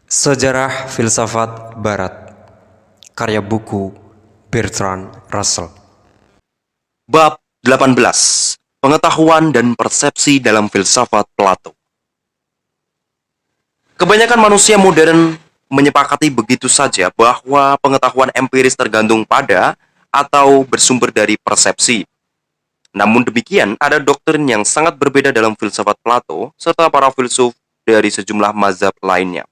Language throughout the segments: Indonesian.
Sejarah Filsafat Barat, karya buku Bertrand Russell. Bab 18. Pengetahuan dan persepsi dalam filsafat Plato. Kebanyakan manusia modern menyepakati begitu saja bahwa pengetahuan empiris tergantung pada atau bersumber dari persepsi. Namun demikian, ada doktrin yang sangat berbeda dalam filsafat Plato serta para filsuf dari sejumlah mazhab lainnya,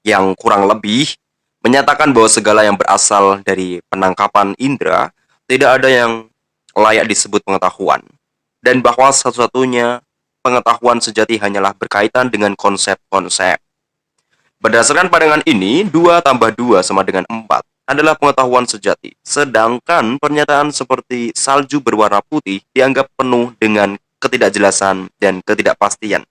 yang kurang lebih menyatakan bahwa segala yang berasal dari penangkapan indera tidak ada yang layak disebut pengetahuan, dan bahwa satu-satunya pengetahuan sejati hanyalah berkaitan dengan konsep-konsep. Berdasarkan pandangan ini, 2 tambah 2 sama dengan 4 adalah pengetahuan sejati, sedangkan pernyataan seperti salju berwarna putih dianggap penuh dengan ketidakjelasan dan ketidakpastian,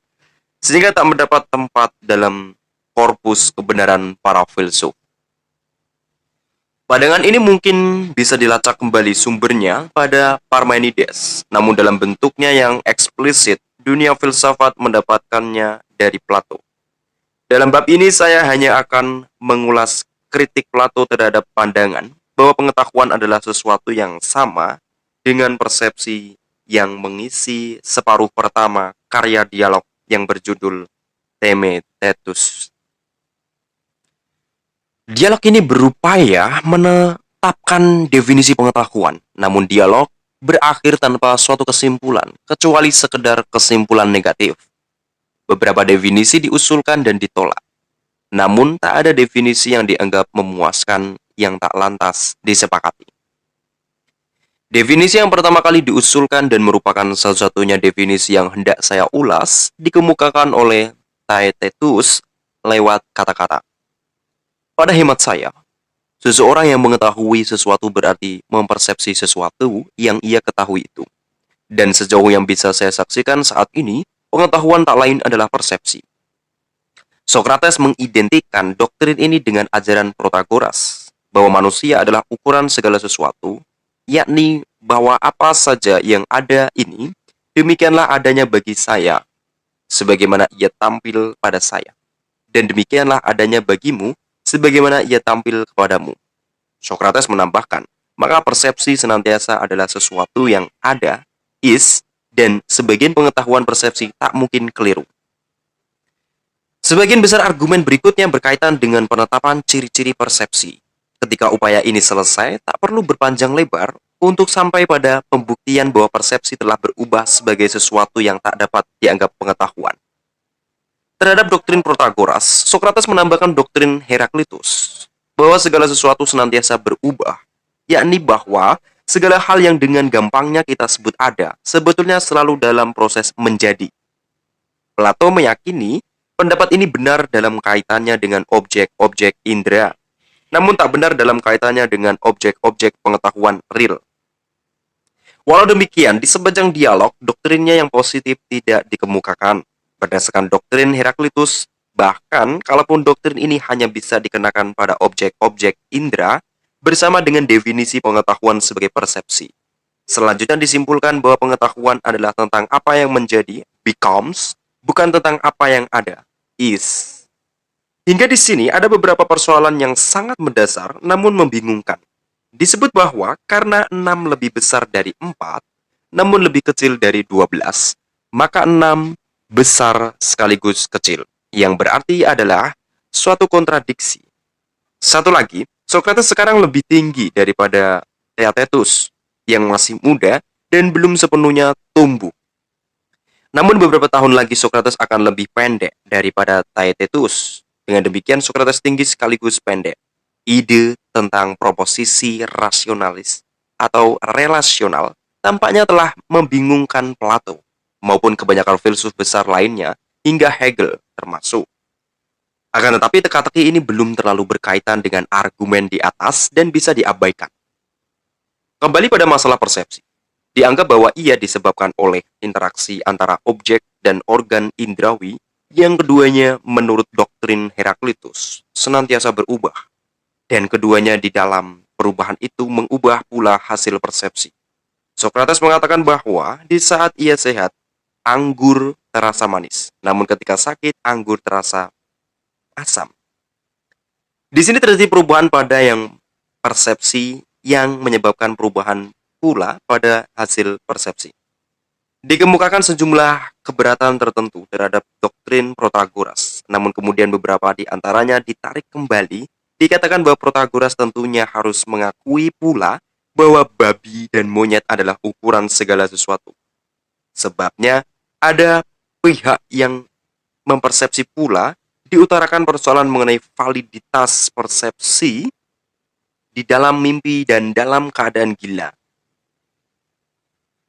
sehingga tak mendapat tempat dalam korpus kebenaran para filsuf. Pandangan ini mungkin bisa dilacak kembali sumbernya pada Parmenides, namun dalam bentuknya yang eksplisit, dunia filsafat mendapatkannya dari Plato. Dalam bab ini saya hanya akan mengulas kritik Plato terhadap pandangan bahwa pengetahuan adalah sesuatu yang sama dengan persepsi yang mengisi separuh pertama karya dialog yang berjudul Theaetetus. Dialog ini berupaya menetapkan definisi pengetahuan, namun dialog berakhir tanpa suatu kesimpulan, kecuali sekedar kesimpulan negatif. Beberapa definisi diusulkan dan ditolak, namun tak ada definisi yang dianggap memuaskan yang tak lantas disepakati. Definisi yang pertama kali diusulkan dan merupakan satu-satunya definisi yang hendak saya ulas, dikemukakan oleh Theaetetus lewat kata-kata. Pada hemat saya, seseorang yang mengetahui sesuatu berarti mempersepsi sesuatu yang ia ketahui itu. Dan sejauh yang bisa saya saksikan saat ini, pengetahuan tak lain adalah persepsi. Sokrates mengidentikan doktrin ini dengan ajaran Protagoras, bahwa manusia adalah ukuran segala sesuatu, yakni bahwa apa saja yang ada ini, demikianlah adanya bagi saya, sebagaimana ia tampil pada saya. Dan demikianlah adanya bagimu, sebagaimana ia tampil kepadamu. Sokrates menambahkan, maka persepsi senantiasa adalah sesuatu yang ada, dan sebagian pengetahuan persepsi tak mungkin keliru. Sebagian besar argumen berikutnya berkaitan dengan penetapan ciri-ciri persepsi. Ketika upaya ini selesai, tak perlu berpanjang lebar untuk sampai pada pembuktian bahwa persepsi telah berubah sebagai sesuatu yang tak dapat dianggap pengetahuan. Terhadap doktrin Protagoras, Sokrates menambahkan doktrin Heraklitus, bahwa segala sesuatu senantiasa berubah, yakni bahwa segala hal yang dengan gampangnya kita sebut ada, sebetulnya selalu dalam proses menjadi. Plato meyakini pendapat ini benar dalam kaitannya dengan objek-objek indera, namun tak benar dalam kaitannya dengan objek-objek pengetahuan real. Walau demikian, di sepanjang dialog, doktrinnya yang positif tidak dikemukakan. Berdasarkan doktrin Heraklitus, bahkan kalaupun doktrin ini hanya bisa dikenakan pada objek-objek indera, bersama dengan definisi pengetahuan sebagai persepsi. Selanjutnya disimpulkan bahwa pengetahuan adalah tentang apa yang menjadi, becomes, bukan tentang apa yang ada, is. Hingga di sini ada beberapa persoalan yang sangat mendasar namun membingungkan. Disebut bahwa karena 6 lebih besar dari 4, namun lebih kecil dari 12, maka 6 besar sekaligus kecil, yang berarti adalah suatu kontradiksi. Satu lagi, Sokrates sekarang lebih tinggi daripada Theaetetus, yang masih muda dan belum sepenuhnya tumbuh. Namun beberapa tahun lagi Sokrates akan lebih pendek daripada Theaetetus. Dengan demikian Sokrates tinggi sekaligus pendek. Ide tentang proposisi rasionalis atau relasional tampaknya telah membingungkan Plato maupun kebanyakan filsuf besar lainnya hingga Hegel termasuk. Akan tetapi teka-teki ini belum terlalu berkaitan dengan argumen di atas dan bisa diabaikan. Kembali pada masalah persepsi. Dianggap bahwa ia disebabkan oleh interaksi antara objek dan organ indrawi yang keduanya menurut doktrin Heraklitus senantiasa berubah. Dan keduanya di dalam perubahan itu mengubah pula hasil persepsi. Sokrates mengatakan bahwa di saat ia sehat, anggur terasa manis. Namun ketika sakit, anggur terasa asam. Di sini terjadi perubahan pada yang persepsi yang menyebabkan perubahan pula pada hasil persepsi. Dikemukakan sejumlah keberatan tertentu terhadap doktrin Protagoras, namun kemudian beberapa di antaranya ditarik kembali. Dikatakan bahwa Protagoras tentunya harus mengakui pula bahwa babi dan monyet adalah ukuran segala sesuatu. Sebabnya, ada pihak yang mempersepsi pula diutarakan persoalan mengenai validitas persepsi di dalam mimpi dan dalam keadaan gila.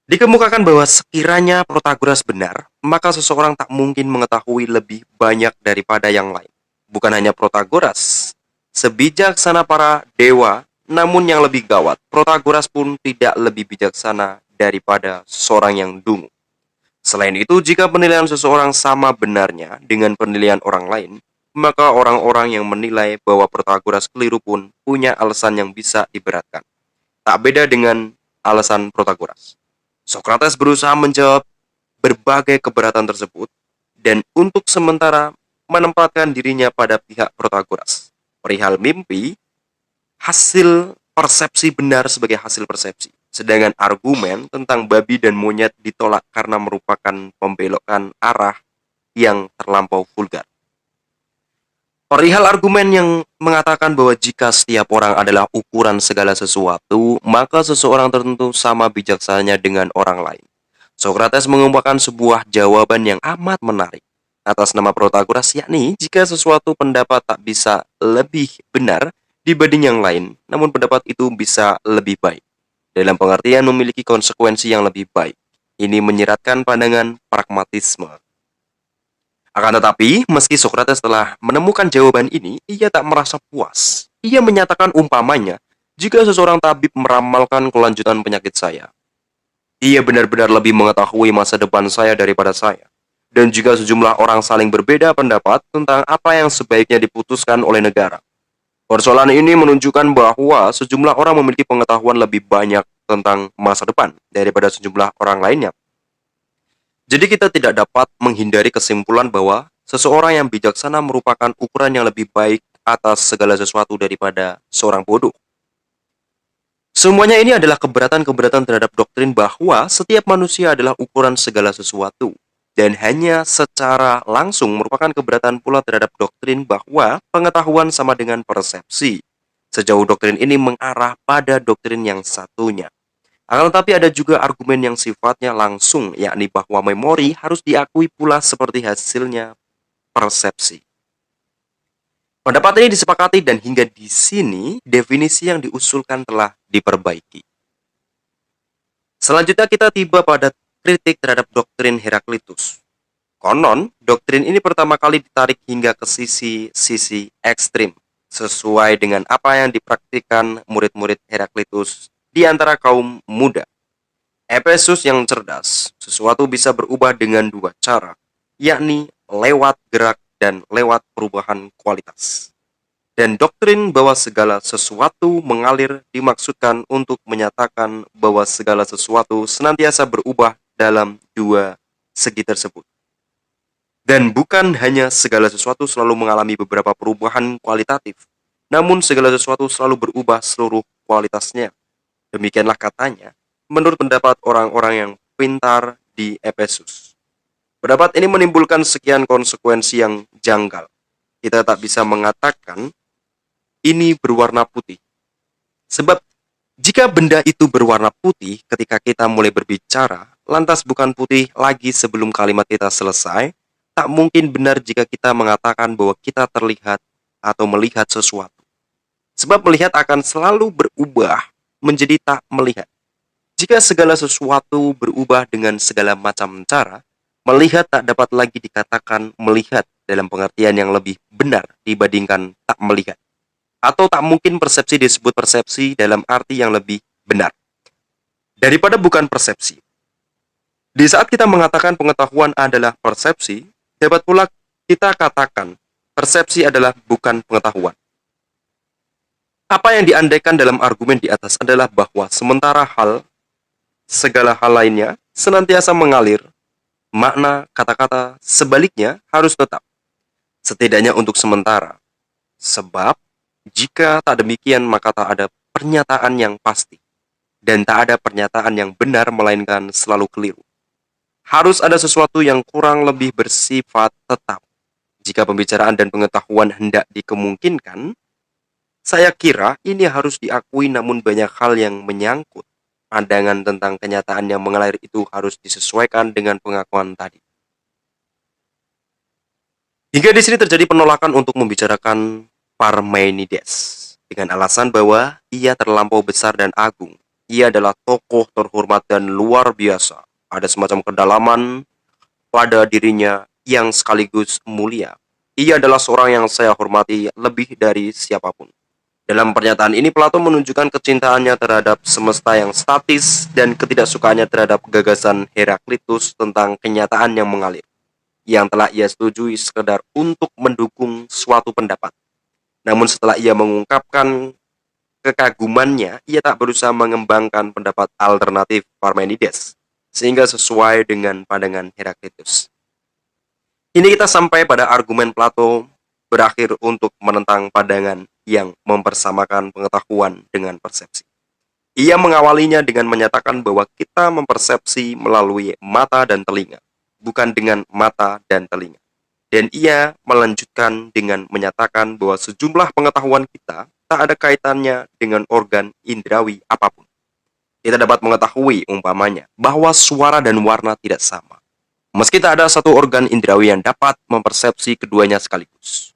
Dikemukakan bahwa sekiranya Protagoras benar, maka seseorang tak mungkin mengetahui lebih banyak daripada yang lain. Bukan hanya Protagoras, sebijaksana para dewa, namun yang lebih gawat, Protagoras pun tidak lebih bijaksana daripada seorang yang dungu. Selain itu, jika penilaian seseorang sama benarnya dengan penilaian orang lain, maka orang-orang yang menilai bahwa Protagoras keliru pun punya alasan yang bisa diberatkan. Tak beda dengan alasan Protagoras. Sokrates berusaha menjawab berbagai keberatan tersebut dan untuk sementara menempatkan dirinya pada pihak Protagoras. Perihal mimpi, hasil persepsi benar sebagai hasil persepsi. Sedangkan argumen tentang babi dan monyet ditolak karena merupakan pembelokan arah yang terlampau vulgar. Perihal argumen yang mengatakan bahwa jika setiap orang adalah ukuran segala sesuatu, maka seseorang tertentu sama bijaksananya dengan orang lain. Sokrates mengemukakan sebuah jawaban yang amat menarik atas nama Protagoras, yakni jika sesuatu pendapat tak bisa lebih benar dibanding yang lain, namun pendapat itu bisa lebih baik. Dalam pengertian memiliki konsekuensi yang lebih baik. Ini menyiratkan pandangan pragmatisme. Akan tetapi, meski Sokrates telah menemukan jawaban ini, ia tak merasa puas. Ia menyatakan umpamanya, jika seseorang tabib meramalkan kelanjutan penyakit saya, ia benar-benar lebih mengetahui masa depan saya daripada saya. Dan jika sejumlah orang saling berbeda pendapat tentang apa yang sebaiknya diputuskan oleh negara, persoalan ini menunjukkan bahwa sejumlah orang memiliki pengetahuan lebih banyak tentang masa depan daripada sejumlah orang lainnya. Jadi kita tidak dapat menghindari kesimpulan bahwa seseorang yang bijaksana merupakan ukuran yang lebih baik atas segala sesuatu daripada seorang bodoh. Semuanya ini adalah keberatan-keberatan terhadap doktrin bahwa setiap manusia adalah ukuran segala sesuatu. Dan hanya secara langsung merupakan keberatan pula terhadap doktrin bahwa pengetahuan sama dengan persepsi. Sejauh doktrin ini mengarah pada doktrin yang satunya. Akan tetapi ada juga argumen yang sifatnya langsung, yakni bahwa memori harus diakui pula seperti hasilnya persepsi. Pendapat ini disepakati dan hingga di sini definisi yang diusulkan telah diperbaiki. Selanjutnya kita tiba pada kritik terhadap doktrin Heraklitus. Konon, doktrin ini pertama kali ditarik hingga ke sisi ekstrim, sesuai dengan apa yang dipraktikkan murid-murid Heraklitus di antara kaum muda. Efesus yang cerdas, sesuatu bisa berubah dengan dua cara, yakni lewat gerak dan lewat perubahan kualitas. Dan doktrin bahwa segala sesuatu mengalir dimaksudkan untuk menyatakan bahwa segala sesuatu senantiasa berubah dalam dua segi tersebut. Dan bukan hanya segala sesuatu selalu mengalami beberapa perubahan kualitatif, namun segala sesuatu selalu berubah seluruh kualitasnya. Demikianlah katanya, menurut pendapat orang-orang yang pintar di Efesus. Pendapat ini menimbulkan sekian konsekuensi yang janggal. Kita tak bisa mengatakan ini berwarna putih. Sebab jika benda itu berwarna putih ketika kita mulai berbicara, lantas bukan putih lagi sebelum kalimat kita selesai, tak mungkin benar jika kita mengatakan bahwa kita terlihat atau melihat sesuatu. Sebab melihat akan selalu berubah menjadi tak melihat. Jika segala sesuatu berubah dengan segala macam cara, melihat tak dapat lagi dikatakan melihat dalam pengertian yang lebih benar dibandingkan tak melihat. Atau tak mungkin persepsi disebut persepsi dalam arti yang lebih benar daripada bukan persepsi. Di saat kita mengatakan pengetahuan adalah persepsi, dapat pula kita katakan persepsi adalah bukan pengetahuan. Apa yang diandaikan dalam argumen di atas adalah bahwa sementara segala hal lainnya senantiasa mengalir, makna kata-kata sebaliknya harus tetap. Setidaknya untuk sementara. Sebab Jika tak demikian, maka tak ada pernyataan yang pasti, dan tak ada pernyataan yang benar, melainkan selalu keliru. Harus ada sesuatu yang kurang lebih bersifat tetap. Jika pembicaraan dan pengetahuan hendak dikemungkinkan, saya kira ini harus diakui, namun banyak hal yang menyangkut pandangan tentang kenyataan yang mengalir itu harus disesuaikan dengan pengakuan tadi. Hingga di sini terjadi penolakan untuk membicarakan Parmenides dengan alasan bahwa ia terlampau besar dan agung. Ia adalah tokoh terhormat dan luar biasa. Ada semacam kedalaman pada dirinya yang sekaligus mulia. Ia adalah seorang yang saya hormati lebih dari siapapun. Dalam pernyataan ini, Plato menunjukkan kecintaannya terhadap semesta yang statis dan ketidaksukaannya terhadap gagasan Heraklitus tentang kenyataan yang mengalir, yang telah ia setujui sekedar untuk mendukung suatu pendapat. Namun setelah ia mengungkapkan kekagumannya, ia tak berusaha mengembangkan pendapat alternatif Parmenides, sehingga sesuai dengan pandangan Heraklitus. Ini kita sampai pada argumen Plato berakhir untuk menentang pandangan yang mempersamakan pengetahuan dengan persepsi. Ia mengawalinya dengan menyatakan bahwa kita mempersepsi melalui mata dan telinga, bukan dengan mata dan telinga. Dan ia melanjutkan dengan menyatakan bahwa sejumlah pengetahuan kita tak ada kaitannya dengan organ indrawi apapun. Kita dapat mengetahui umpamanya bahwa suara dan warna tidak sama, meski tak ada satu organ indrawi yang dapat mempersepsi keduanya sekaligus.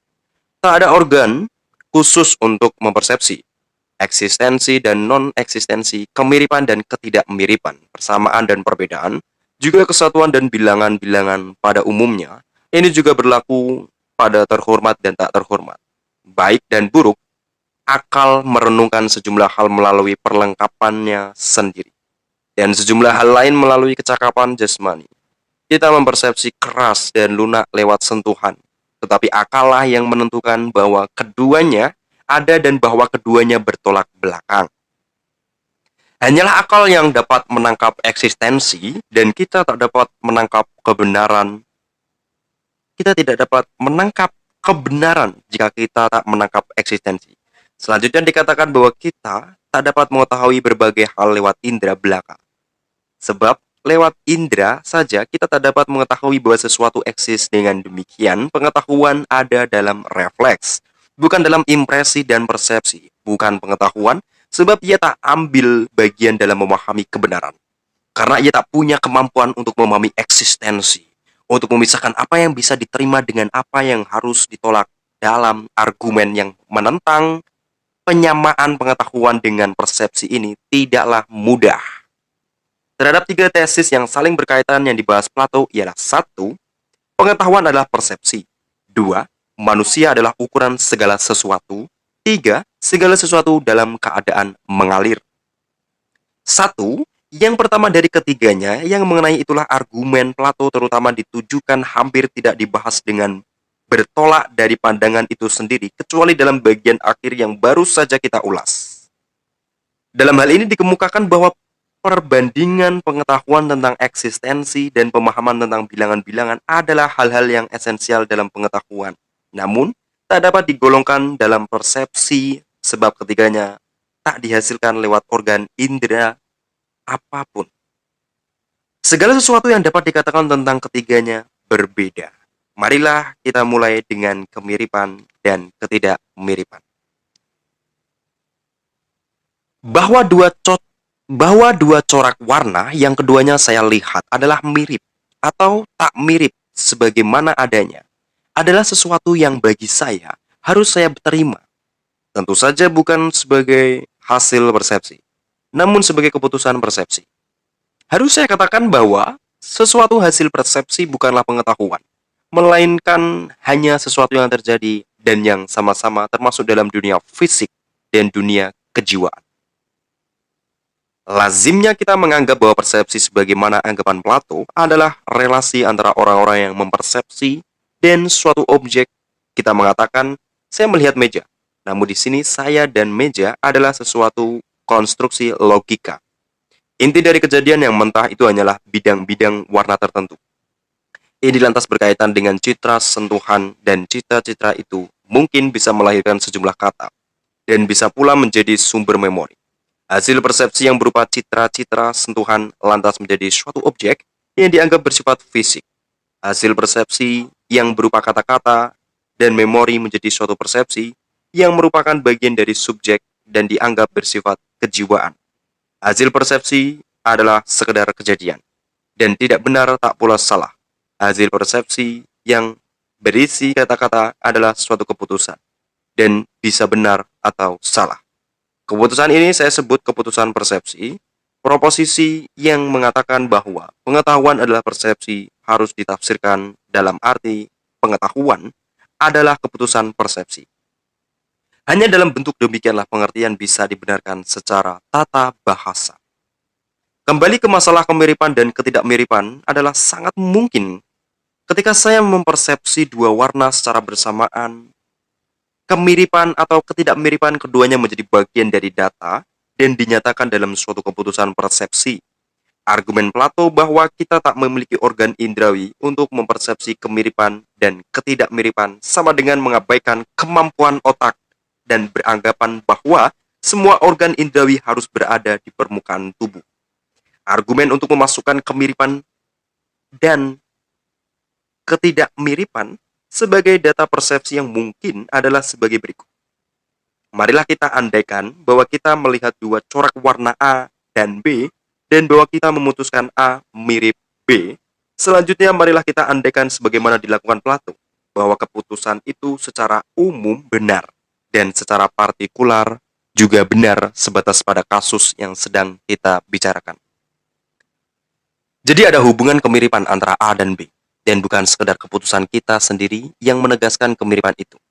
Tak ada organ khusus untuk mempersepsi eksistensi dan non-eksistensi, kemiripan dan ketidakmiripan, persamaan dan perbedaan, juga kesatuan dan bilangan-bilangan pada umumnya. Ini juga berlaku pada terhormat dan tak terhormat, baik dan buruk. Akal merenungkan sejumlah hal melalui perlengkapannya sendiri, dan sejumlah hal lain melalui kecakapan jasmani. Kita mempersepsi keras dan lunak lewat sentuhan, tetapi akallah yang menentukan bahwa keduanya ada dan bahwa keduanya bertolak belakang. Hanyalah akal yang dapat menangkap eksistensi, dan kita tak dapat menangkap kebenaran. Kita tidak dapat menangkap kebenaran jika kita tak menangkap eksistensi. Selanjutnya dikatakan bahwa kita tak dapat mengetahui berbagai hal lewat indera belaka. Sebab lewat indera saja kita tak dapat mengetahui bahwa sesuatu eksis. Dengan demikian, pengetahuan ada dalam refleks, bukan dalam impresi dan persepsi. Bukan pengetahuan, sebab ia tak ambil bagian dalam memahami kebenaran. Karena ia tak punya kemampuan untuk memahami eksistensi, untuk memisahkan apa yang bisa diterima dengan apa yang harus ditolak dalam argumen yang menentang. Penyamaan pengetahuan dengan persepsi ini tidaklah mudah. Terhadap tiga tesis yang saling berkaitan yang dibahas Plato ialah: 1. Pengetahuan adalah persepsi. 2. Manusia adalah ukuran segala sesuatu. 3. Segala sesuatu dalam keadaan mengalir. 1. Yang pertama dari ketiganya, yang mengenai itulah argumen Plato terutama ditujukan hampir tidak dibahas dengan bertolak dari pandangan itu sendiri, kecuali dalam bagian akhir yang baru saja kita ulas. Dalam hal ini dikemukakan bahwa perbandingan pengetahuan tentang eksistensi dan pemahaman tentang bilangan-bilangan adalah hal-hal yang esensial dalam pengetahuan. Namun, tak dapat digolongkan dalam persepsi, sebab ketiganya tak dihasilkan lewat organ indera apapun. Segala sesuatu yang dapat dikatakan tentang ketiganya berbeda. Marilah kita mulai dengan kemiripan dan ketidakmiripan. Bahwa dua corak warna yang keduanya saya lihat adalah mirip atau tak mirip sebagaimana adanya adalah sesuatu yang bagi saya harus saya terima. Tentu saja bukan sebagai hasil persepsi, namun sebagai keputusan persepsi. Harus saya katakan bahwa sesuatu hasil persepsi bukanlah pengetahuan, melainkan hanya sesuatu yang terjadi dan yang sama-sama termasuk dalam dunia fisik dan dunia kejiwaan. Lazimnya kita menganggap bahwa persepsi sebagaimana anggapan Plato adalah relasi antara orang-orang yang mempersepsi dan suatu objek. Kita mengatakan, saya melihat meja, namun di sini saya dan meja adalah sesuatu konstruksi logika. Inti dari kejadian yang mentah itu hanyalah bidang-bidang warna tertentu. Ini lantas berkaitan dengan citra sentuhan, dan citra-citra itu mungkin bisa melahirkan sejumlah kata. dan bisa pula menjadi sumber memori. Hasil persepsi yang berupa citra-citra sentuhan lantas menjadi suatu objek yang dianggap bersifat fisik. Hasil persepsi yang berupa kata-kata dan memori menjadi suatu persepsi yang merupakan bagian dari subjek dan dianggap bersifat kejiwaan. Hasil persepsi adalah sekedar kejadian dan tidak benar tak pula salah. Hasil persepsi yang berisi kata-kata adalah suatu keputusan dan bisa benar atau salah. Keputusan ini saya sebut keputusan persepsi. Proposisi yang mengatakan bahwa pengetahuan adalah persepsi harus ditafsirkan dalam arti pengetahuan adalah keputusan persepsi. Hanya dalam bentuk demikianlah pengertian bisa dibenarkan secara tata bahasa. Kembali ke masalah kemiripan dan ketidakmiripan adalah sangat mungkin ketika saya mempersepsi dua warna secara bersamaan. Kemiripan atau ketidakmiripan keduanya menjadi bagian dari data dan dinyatakan dalam suatu keputusan persepsi. Argumen Plato bahwa kita tak memiliki organ indrawi untuk mempersepsi kemiripan dan ketidakmiripan sama dengan mengabaikan kemampuan otak dan beranggapan bahwa semua organ indrawi harus berada di permukaan tubuh. Argumen untuk memasukkan kemiripan dan ketidakmiripan sebagai data persepsi yang mungkin adalah sebagai berikut. Marilah kita andaikan bahwa kita melihat dua corak warna A dan B, dan bahwa kita memutuskan A mirip B. Selanjutnya marilah kita andaikan sebagaimana dilakukan Plato, bahwa keputusan itu secara umum benar, dan secara partikular juga benar sebatas pada kasus yang sedang kita bicarakan. Jadi ada hubungan kemiripan antara A dan B. Dan bukan sekedar keputusan kita sendiri yang menegaskan kemiripan itu.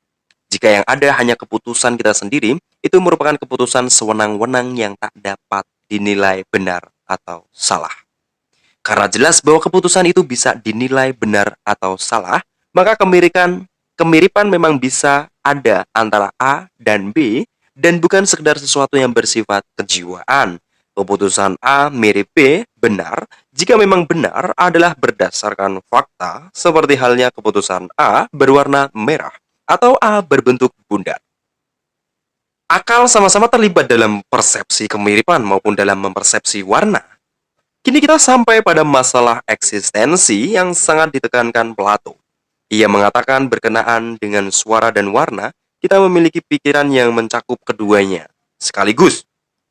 Jika yang ada hanya keputusan kita sendiri, itu merupakan keputusan sewenang-wenang yang tak dapat dinilai benar atau salah. Karena jelas bahwa keputusan itu bisa dinilai benar atau salah, maka kemiripan memang bisa ada antara A dan B, dan bukan sekedar sesuatu yang bersifat kejiwaan. Keputusan A mirip B benar jika memang benar adalah berdasarkan fakta, seperti halnya keputusan A berwarna merah atau A berbentuk bundar. Akal sama-sama terlibat dalam persepsi kemiripan maupun dalam mempersepsi warna. Kini kita sampai pada masalah eksistensi yang sangat ditekankan Plato. Ia mengatakan berkenaan dengan suara dan warna, kita memiliki pikiran yang mencakup keduanya sekaligus,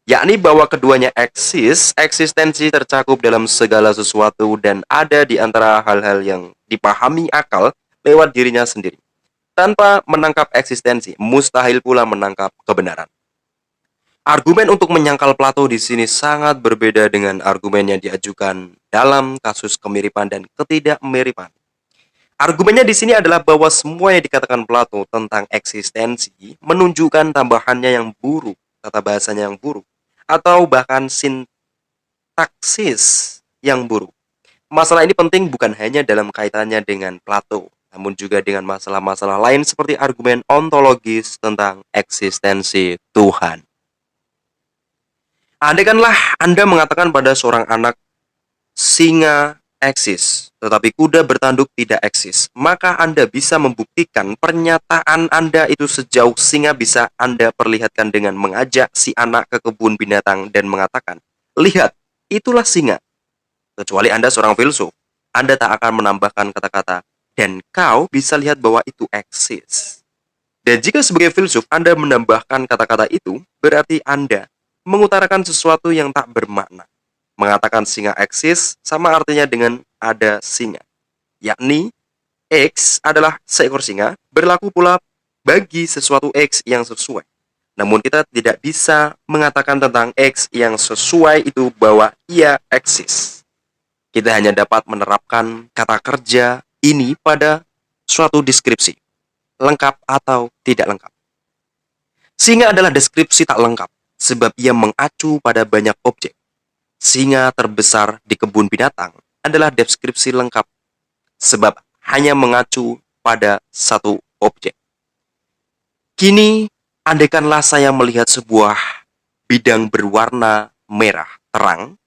yakni bahwa keduanya eksistensi tercakup dalam segala sesuatu dan ada di antara hal-hal yang dipahami akal lewat dirinya sendiri. Tanpa menangkap eksistensi, mustahil pula menangkap kebenaran. Argumen untuk menyangkal Plato di sini sangat berbeda dengan argumen yang diajukan dalam kasus kemiripan dan ketidakmiripan. Argumennya di sini adalah bahwa semua yang dikatakan Plato tentang eksistensi menunjukkan tambahannya yang buruk, tata bahasanya yang buruk, atau bahkan sintaksis yang buruk. Masalah ini penting bukan hanya dalam kaitannya dengan Plato, namun juga dengan masalah-masalah lain seperti argumen ontologis tentang eksistensi Tuhan. Andaikanlah Anda mengatakan pada seorang anak, singa eksis, tetapi kuda bertanduk tidak eksis, maka Anda bisa membuktikan pernyataan Anda itu sejauh singa bisa Anda perlihatkan dengan mengajak si anak ke kebun binatang dan mengatakan, lihat, itulah singa. Kecuali Anda seorang filsuf, Anda tak akan menambahkan kata-kata, dan kau bisa lihat bahwa itu eksis. Dan jika sebagai filsuf Anda menambahkan kata-kata itu, berarti Anda mengutarakan sesuatu yang tak bermakna. Mengatakan singa eksis sama artinya dengan ada singa, yakni X adalah seekor singa, berlaku pula bagi sesuatu X yang sesuai. Namun kita tidak bisa mengatakan tentang X yang sesuai itu bahwa ia eksis. Kita hanya dapat menerapkan kata kerja ini pada suatu deskripsi, lengkap atau tidak lengkap. Singa adalah deskripsi tak lengkap, sebab ia mengacu pada banyak objek. Singa terbesar di kebun binatang adalah deskripsi lengkap, sebab hanya mengacu pada satu objek. Kini, andaikanlah saya melihat sebuah bidang berwarna merah terang,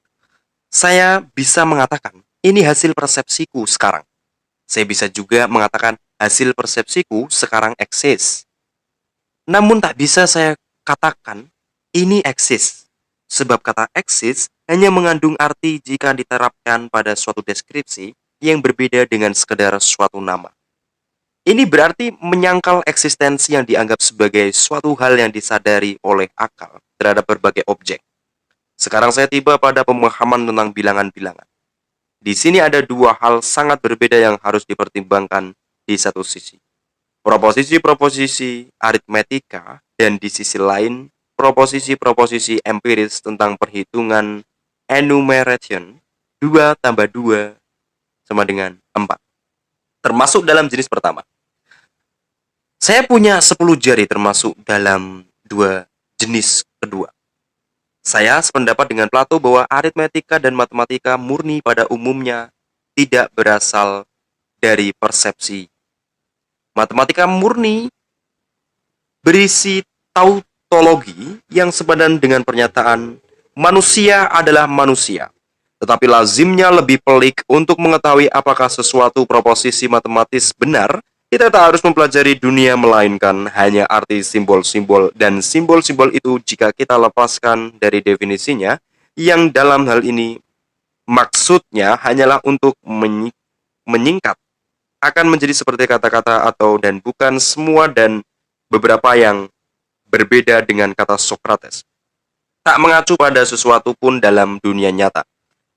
saya bisa mengatakan, ini hasil persepsiku sekarang. Saya bisa juga mengatakan, hasil persepsiku sekarang eksis. Namun tak bisa saya katakan ini eksis. Sebab kata eksis hanya mengandung arti jika diterapkan pada suatu deskripsi yang berbeda dengan sekedar suatu nama. Ini berarti menyangkal eksistensi yang dianggap sebagai suatu hal yang disadari oleh akal terhadap berbagai objek. Sekarang saya tiba pada pemahaman tentang bilangan-bilangan. Di sini ada dua hal sangat berbeda yang harus dipertimbangkan di satu sisi. Proposisi-proposisi aritmetika dan di sisi lain proposisi-proposisi empiris tentang perhitungan enumeration 2 tambah 2 sama dengan 4. Termasuk dalam jenis pertama. Saya punya 10 jari termasuk dalam dua jenis kedua. Saya sependapat dengan Plato bahwa aritmetika dan matematika murni pada umumnya tidak berasal dari persepsi. Matematika murni berisi tautologi yang sepadan dengan pernyataan manusia adalah manusia. Tetapi lazimnya lebih pelik untuk mengetahui apakah sesuatu proposisi matematis benar. Kita tak harus mempelajari dunia melainkan hanya arti simbol-simbol dan simbol-simbol itu jika kita lepaskan dari definisinya yang dalam hal ini maksudnya hanyalah untuk menyingkat akan menjadi seperti kata-kata atau dan bukan semua dan beberapa yang berbeda dengan kata Socrates. Tak mengacu pada sesuatu pun dalam dunia nyata.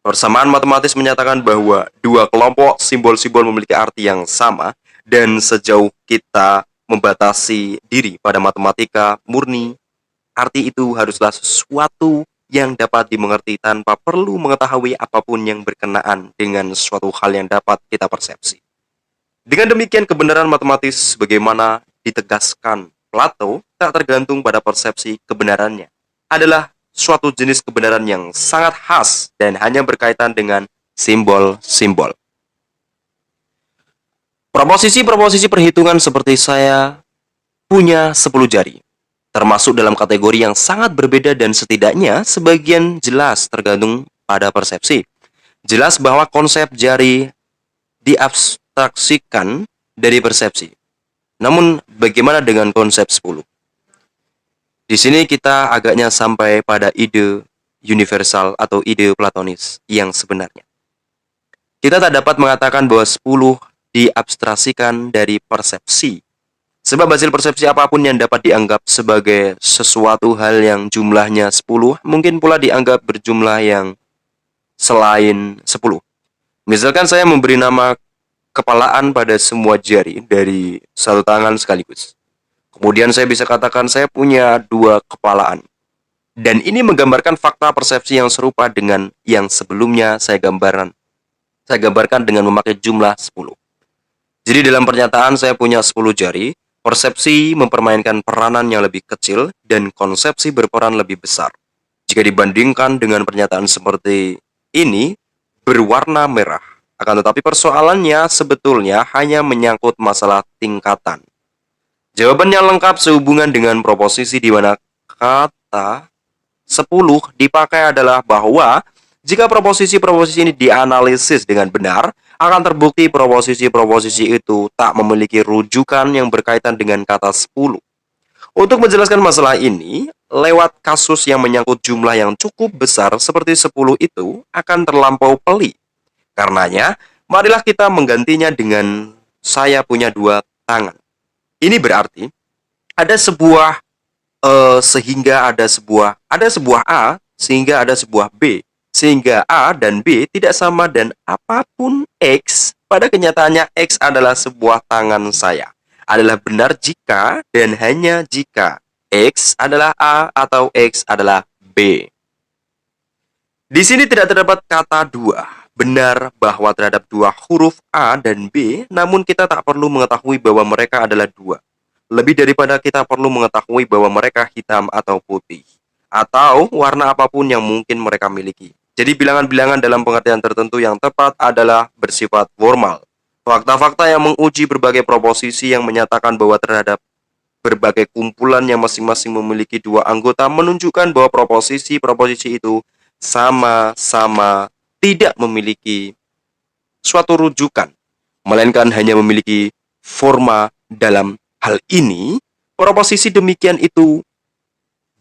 Persamaan matematis menyatakan bahwa dua kelompok simbol-simbol memiliki arti yang sama. Dan sejauh kita membatasi diri pada matematika murni, arti itu haruslah sesuatu yang dapat dimengerti tanpa perlu mengetahui apapun yang berkenaan dengan suatu hal yang dapat kita persepsi. Dengan demikian, kebenaran matematis bagaimana ditegaskan Plato tak tergantung pada persepsi kebenarannya. Adalah suatu jenis kebenaran yang sangat khas dan hanya berkaitan dengan simbol-simbol. Proposisi-proposisi perhitungan seperti saya punya 10 jari, termasuk dalam kategori yang sangat berbeda dan setidaknya sebagian jelas tergantung pada persepsi. Jelas bahwa konsep jari diabstraksikan dari persepsi. Namun bagaimana dengan konsep 10? Di sini kita agaknya sampai pada ide universal atau ide platonis yang sebenarnya. Kita tak dapat mengatakan bahwa 10 diabstraksikan dari persepsi. Sebab hasil persepsi apapun yang dapat dianggap sebagai sesuatu hal yang jumlahnya 10, mungkin pula dianggap berjumlah yang selain 10. Misalkan saya memberi nama kepalaan pada semua jari dari satu tangan sekaligus. Kemudian saya bisa katakan saya punya 2 kepalaan. Dan ini menggambarkan fakta persepsi yang serupa dengan yang sebelumnya saya gambarkan. Saya gambarkan dengan memakai jumlah 10. Jadi dalam pernyataan saya punya 10 jari, persepsi mempermainkan peranan yang lebih kecil dan konsepsi berperan lebih besar. Jika dibandingkan dengan pernyataan seperti ini, berwarna merah. Akan tetapi persoalannya sebetulnya hanya menyangkut masalah tingkatan. Jawaban yang lengkap sehubungan dengan proposisi di mana kata 10 dipakai adalah bahwa jika proposisi-proposisi ini dianalisis dengan benar, akan terbukti proposisi-proposisi itu tak memiliki rujukan yang berkaitan dengan kata 10. Untuk menjelaskan masalah ini, lewat kasus yang menyangkut jumlah yang cukup besar seperti 10 itu akan terlampau pelik. Karenanya, marilah kita menggantinya dengan saya punya 2 tangan. Ini berarti ada sebuah sehingga ada sebuah A sehingga ada sebuah B. Sehingga A dan B tidak sama dan apapun X, pada kenyataannya X adalah sebuah tangan saya. Adalah benar jika dan hanya jika X adalah A atau X adalah B. Di sini tidak terdapat kata 2. Benar bahwa terhadap 2 huruf A dan B, namun kita tak perlu mengetahui bahwa mereka adalah 2. Lebih daripada kita perlu mengetahui bahwa mereka hitam atau putih, atau warna apapun yang mungkin mereka miliki. Jadi bilangan-bilangan dalam pengertian tertentu yang tepat adalah bersifat formal. Fakta-fakta yang menguji berbagai proposisi yang menyatakan bahwa terhadap berbagai kumpulan yang masing-masing memiliki 2 anggota menunjukkan bahwa proposisi-proposisi itu sama-sama tidak memiliki suatu rujukan, melainkan hanya memiliki forma. Dalam hal ini, proposisi demikian itu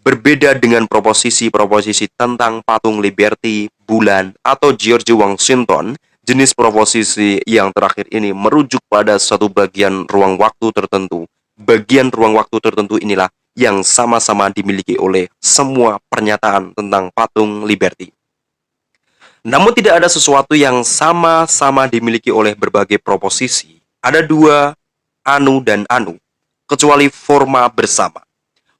Berbeda dengan proposisi-proposisi tentang patung Liberty, bulan, atau George Washington, jenis proposisi yang terakhir ini merujuk pada suatu bagian ruang waktu tertentu. Bagian ruang waktu tertentu inilah yang sama-sama dimiliki oleh semua pernyataan tentang patung Liberty. Namun tidak ada sesuatu yang sama-sama dimiliki oleh berbagai proposisi. Ada dua anu dan anu, kecuali forma bersama.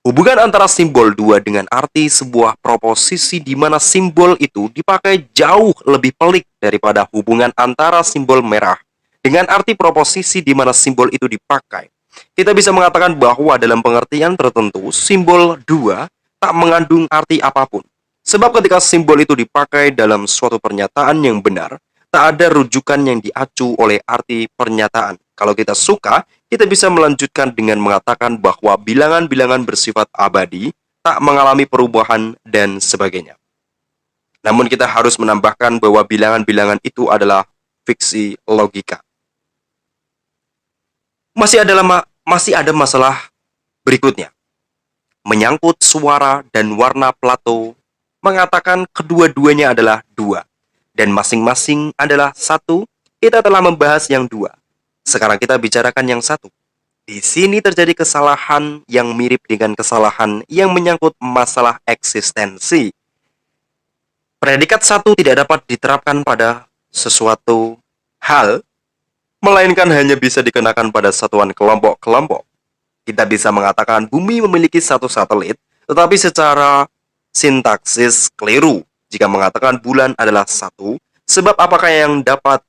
Hubungan antara simbol dua dengan arti sebuah proposisi di mana simbol itu dipakai jauh lebih pelik daripada hubungan antara simbol merah dengan arti proposisi di mana simbol itu dipakai. Kita bisa mengatakan bahwa dalam pengertian tertentu, simbol dua tak mengandung arti apapun. Sebab ketika simbol itu dipakai dalam suatu pernyataan yang benar, tak ada rujukan yang diacu oleh arti pernyataan. Kalau kita suka, kita bisa melanjutkan dengan mengatakan bahwa bilangan-bilangan bersifat abadi, tak mengalami perubahan, dan sebagainya. Namun kita harus menambahkan bahwa bilangan-bilangan itu adalah fiksi logika. Masih ada masalah berikutnya. Menyangkut suara dan warna Plato mengatakan kedua-duanya adalah dua, dan masing-masing adalah satu. Kita telah membahas yang dua. Sekarang kita bicarakan yang satu. Di sini terjadi kesalahan yang mirip dengan kesalahan yang menyangkut masalah eksistensi. Predikat satu tidak dapat diterapkan pada sesuatu hal, melainkan hanya bisa dikenakan pada satuan kelompok-kelompok. Kita bisa mengatakan bumi memiliki satu satelit, tetapi secara sintaksis keliru jika mengatakan bulan adalah satu, sebab apakah yang dapat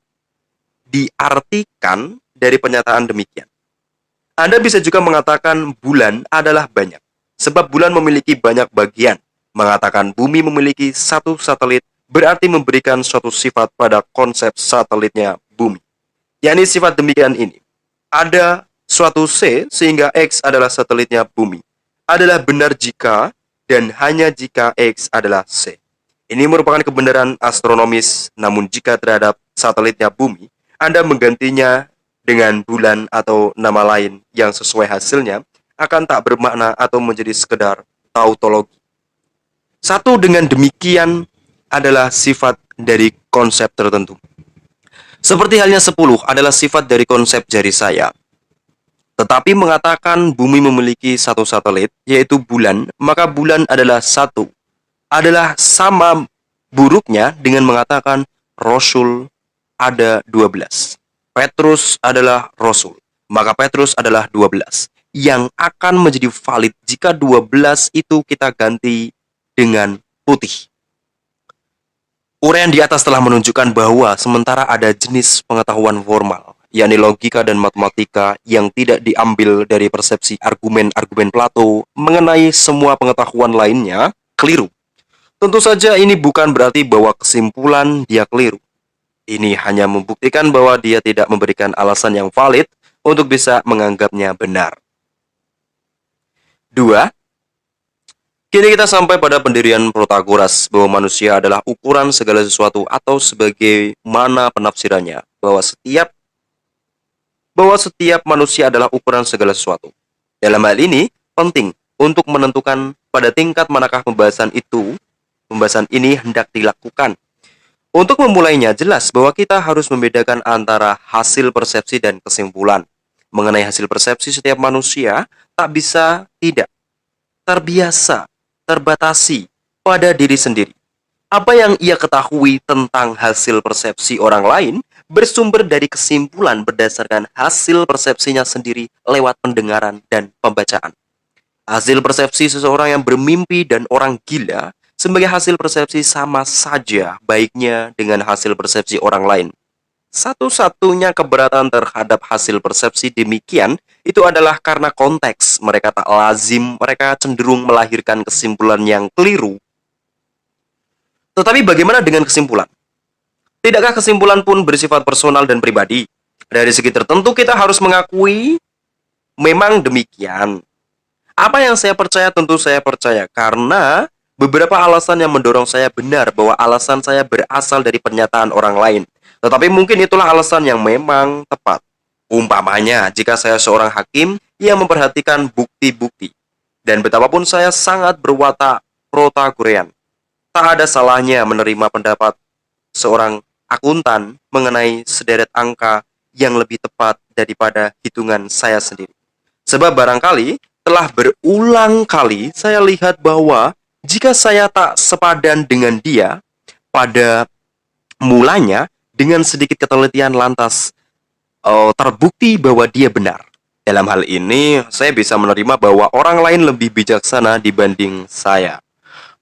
diartikan dari pernyataan demikian? Anda bisa juga mengatakan bulan adalah banyak, sebab bulan memiliki banyak bagian. Mengatakan bumi memiliki satu satelit berarti memberikan suatu sifat pada konsep satelitnya bumi. Yakni sifat demikian ini. Ada suatu C sehingga X adalah satelitnya bumi. Adalah benar jika dan hanya jika X adalah C. Ini merupakan kebenaran astronomis, namun jika terhadap satelitnya bumi, Anda menggantinya dengan bulan atau nama lain yang sesuai hasilnya, akan tak bermakna atau menjadi sekedar tautologi. Satu dengan demikian adalah sifat dari konsep tertentu. Seperti halnya 10 adalah sifat dari konsep jari saya. Tetapi mengatakan bumi memiliki satu satelit, yaitu bulan, maka bulan adalah satu. Adalah sama buruknya dengan mengatakan Rasul ada 12. Petrus adalah Rasul, maka Petrus adalah 12. Yang akan menjadi valid jika 12 itu kita ganti dengan putih. Uraian di atas telah menunjukkan bahwa sementara ada jenis pengetahuan formal, yakni logika dan matematika yang tidak diambil dari persepsi argumen-argumen Plato mengenai semua pengetahuan lainnya, keliru. Tentu saja ini bukan berarti bahwa kesimpulan dia keliru. Ini hanya membuktikan bahwa dia tidak memberikan alasan yang valid untuk bisa menganggapnya benar. 2. Kini kita sampai pada pendirian Protagoras bahwa manusia adalah ukuran segala sesuatu atau sebagaimana penafsirannya bahwa setiap manusia adalah ukuran segala sesuatu. Dalam hal ini penting untuk menentukan pada tingkat manakah pembahasan ini hendak dilakukan. Untuk memulainya, jelas bahwa kita harus membedakan antara hasil persepsi dan kesimpulan. Mengenai hasil persepsi, setiap manusia tak bisa tidak terbiasa, terbatasi pada diri sendiri. Apa yang ia ketahui tentang hasil persepsi orang lain bersumber dari kesimpulan berdasarkan hasil persepsinya sendiri lewat pendengaran dan pembacaan. Hasil persepsi seseorang yang bermimpi dan orang gila sebagai hasil persepsi sama saja baiknya dengan hasil persepsi orang lain. Satu-satunya keberatan terhadap hasil persepsi demikian itu adalah karena konteks. Mereka tak lazim, mereka cenderung melahirkan kesimpulan yang keliru. Tetapi bagaimana dengan kesimpulan? Tidakkah kesimpulan pun bersifat personal dan pribadi? Dari segi tertentu kita harus mengakui memang demikian. Apa yang saya percaya tentu saya percaya karena beberapa alasan yang mendorong saya benar bahwa alasan saya berasal dari pernyataan orang lain. Tetapi mungkin itulah alasan yang memang tepat. Umpamanya, jika saya seorang hakim yang memperhatikan bukti-bukti. Dan betapapun saya sangat berwatak Protagorean, tak ada salahnya menerima pendapat seorang akuntan mengenai sederet angka yang lebih tepat daripada hitungan saya sendiri. Sebab barangkali telah berulang kali saya lihat bahwa jika saya tak sepadan dengan dia pada mulanya, dengan sedikit ketelitian lantas terbukti bahwa dia benar. Dalam hal ini, saya bisa menerima bahwa orang lain lebih bijaksana dibanding saya.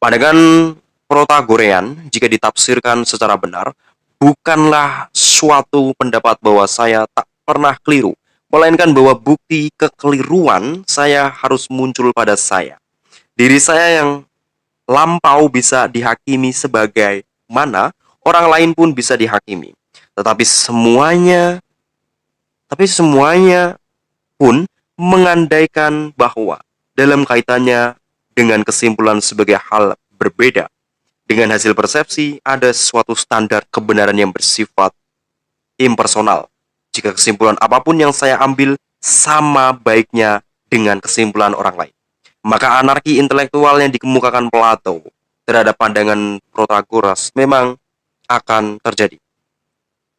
Pandangan Protagorean, jika ditafsirkan secara benar, bukanlah suatu pendapat bahwa saya tak pernah keliru, melainkan bahwa bukti kekeliruan saya harus muncul pada saya. Diri saya yang lampau bisa dihakimi sebagai mana orang lain pun bisa dihakimi. Tetapi semuanya pun mengandaikan bahwa dalam kaitannya dengan kesimpulan sebagai hal berbeda. Dengan hasil persepsi, ada suatu standar kebenaran yang bersifat impersonal. Jika kesimpulan apapun yang saya ambil sama baiknya dengan kesimpulan orang lain, maka anarki intelektual yang dikemukakan Plato terhadap pandangan Protagoras memang akan terjadi.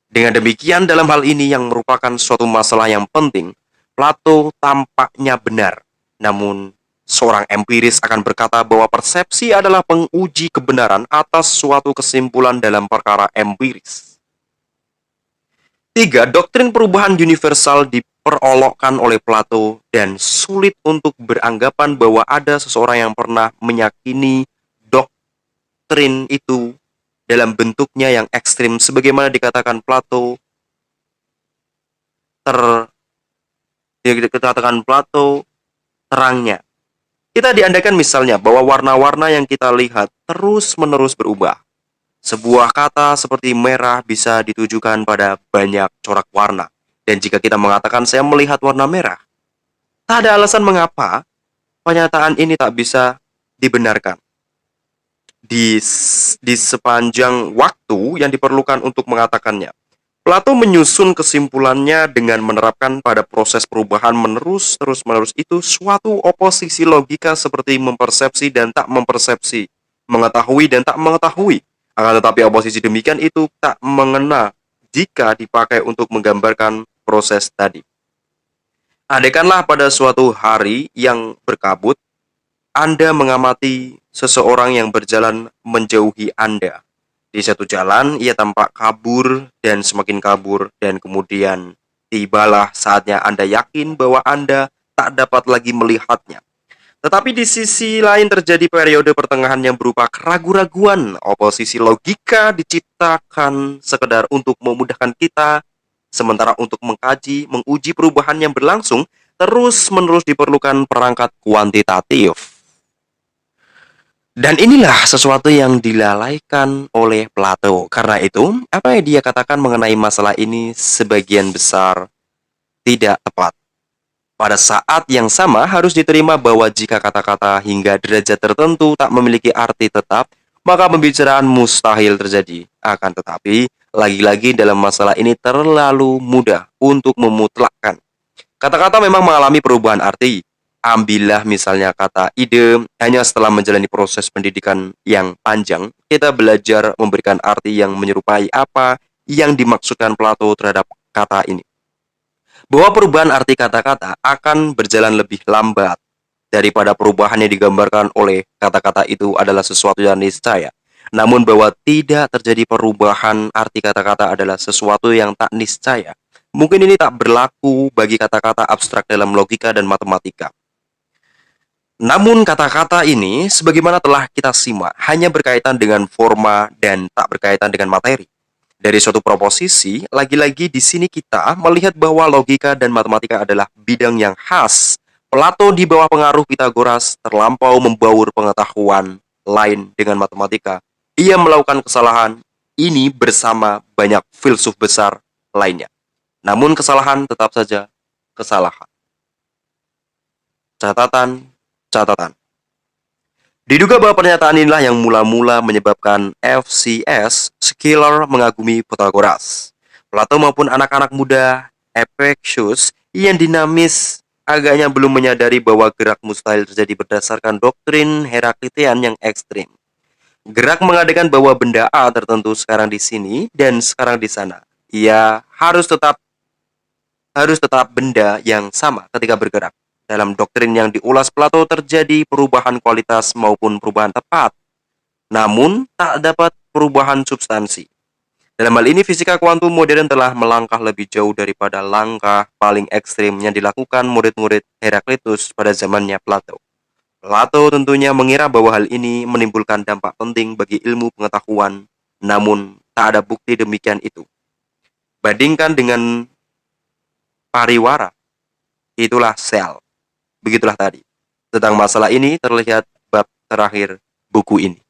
Dengan demikian, dalam hal ini yang merupakan suatu masalah yang penting, Plato tampaknya benar. Namun, seorang empiris akan berkata bahwa persepsi adalah penguji kebenaran atas suatu kesimpulan dalam perkara empiris. 3. Doktrin perubahan universal diperolokkan oleh Plato dan sulit untuk beranggapan bahwa ada seseorang yang pernah meyakini doktrin itu dalam bentuknya yang ekstrim sebagaimana dikatakan Plato terangnya. Kita diandaikan misalnya bahwa warna-warna yang kita lihat terus-menerus berubah. Sebuah kata seperti merah bisa ditujukan pada banyak corak warna. Dan jika kita mengatakan saya melihat warna merah, tak ada alasan mengapa pernyataan ini tak bisa dibenarkan. Di sepanjang waktu yang diperlukan untuk mengatakannya. Plato menyusun kesimpulannya dengan menerapkan pada proses perubahan terus-menerus itu suatu oposisi logika seperti mempersepsi dan tak mempersepsi, mengetahui dan tak mengetahui. Akan tetapi oposisi demikian itu tak mengena jika dipakai untuk menggambarkan proses tadi. Andaikanlah pada suatu hari yang berkabut, Anda mengamati seseorang yang berjalan menjauhi Anda. Di satu jalan, ia tampak kabur dan semakin kabur, dan kemudian tibalah saatnya Anda yakin bahwa Anda tak dapat lagi melihatnya. Tetapi di sisi lain terjadi periode pertengahan yang berupa keraguan-raguan. Oposisi logika diciptakan sekedar untuk memudahkan kita, sementara untuk menguji perubahan yang berlangsung, terus-menerus diperlukan perangkat kuantitatif. Dan inilah sesuatu yang dilalaikan oleh Plato. Karena itu, apa yang dia katakan mengenai masalah ini sebagian besar tidak tepat. Pada saat yang sama harus diterima bahwa jika kata-kata hingga derajat tertentu tak memiliki arti tetap, maka pembicaraan mustahil terjadi. Akan tetapi, lagi-lagi dalam masalah ini terlalu mudah untuk memutlakkan. Kata-kata memang mengalami perubahan arti. Ambillah misalnya kata ide, hanya setelah menjalani proses pendidikan yang panjang, kita belajar memberikan arti yang menyerupai apa yang dimaksudkan Plato terhadap kata ini. Bahwa perubahan arti kata-kata akan berjalan lebih lambat daripada perubahan yang digambarkan oleh kata-kata itu adalah sesuatu yang niscaya. Namun bahwa tidak terjadi perubahan arti kata-kata adalah sesuatu yang tak niscaya. Mungkin ini tak berlaku bagi kata-kata abstrak dalam logika dan matematika. Namun kata-kata ini, sebagaimana telah kita simak, hanya berkaitan dengan forma dan tak berkaitan dengan materi. Dari suatu proposisi, lagi-lagi di sini kita melihat bahwa logika dan matematika adalah bidang yang khas. Plato di bawah pengaruh Pitagoras terlampau membaur pengetahuan lain dengan matematika. Ia melakukan kesalahan ini bersama banyak filsuf besar lainnya. Namun kesalahan tetap saja kesalahan. Catatan. Diduga bahwa pernyataan inilah yang mula-mula menyebabkan FCS Schiller mengagumi Protagoras. Plato maupun anak-anak muda Epictetus yang dinamis agaknya belum menyadari bahwa gerak mustahil terjadi berdasarkan doktrin Heraklitean yang ekstrim. Gerak mengadakan bahwa benda A tertentu sekarang di sini dan sekarang di sana. Ia harus tetap benda yang sama ketika bergerak. Dalam doktrin yang diulas Plato terjadi perubahan kualitas maupun perubahan tepat, namun tak dapat perubahan substansi. Dalam hal ini, fisika kuantum modern telah melangkah lebih jauh daripada langkah paling ekstrim yang dilakukan murid-murid Heraklitus pada zamannya Plato. Plato tentunya mengira bahwa hal ini menimbulkan dampak penting bagi ilmu pengetahuan, namun tak ada bukti demikian itu. Bandingkan dengan pariwara, itulah sel. Begitulah tadi. Tentang masalah ini terlihat bab terakhir buku ini.